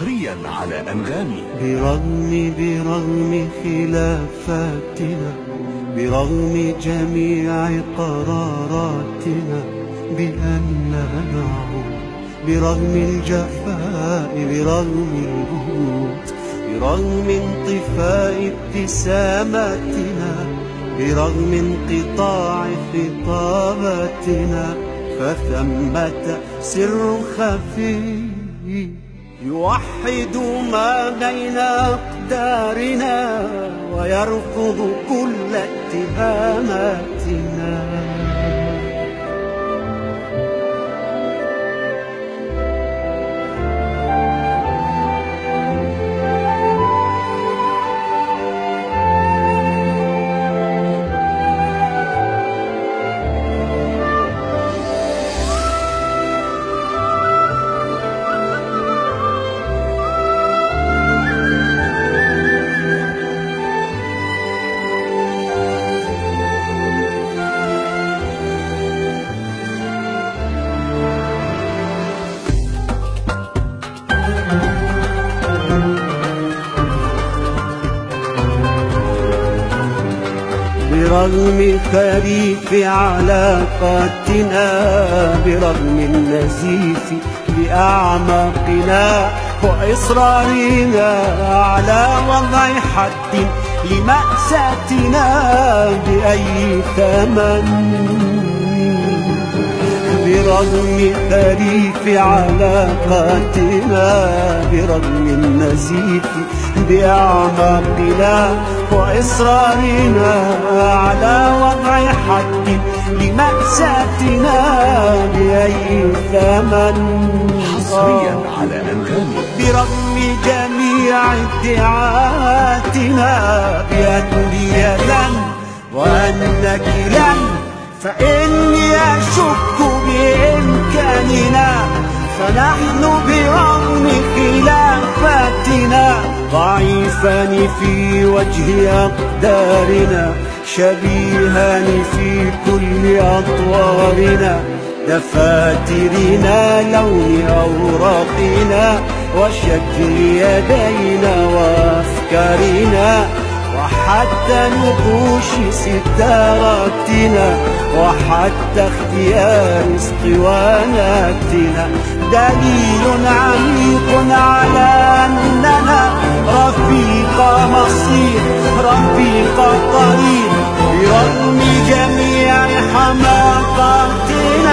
حصريا على أنغامي. برغم خلافاتنا، برغم جميع قراراتنا بأننا نعود، برغم الجفاء، برغم الجهود، برغم انطفاء ابتساماتنا، برغم انقطاع خطاباتنا، فثمة سر خفي يوحد ما بين أقدارنا ويرفض كل اتهاماتنا. برغم خريف علاقاتنا، برغم النزيف بأعماقنا وإصرارنا على وضع حد لمأساتنا بأي ثمن، برغم خريف علاقاتنا، برغم النزيف بأعماقنا وإصرارنا على وضع حد لمأساتنا بأي ثمن. حصريا على أنغامي. برغم جميع ادعاءاتنا بأني لن وأنك لن، فإني أشك بإمكاننا، فنحن برغم خلافاتنا ضعيفان في وجه أقدارنا، شبيهان في كل أطوارنا، دفاترنا لون أوراقنا وشكل يدينا وأفكارنا، وحتى نقوش ستاراتنا، وحتى اختيار اسطواناتنا، دليل عميق على أننا رفيق مصير، رفيق طريق، برغم جميع حماقاتنا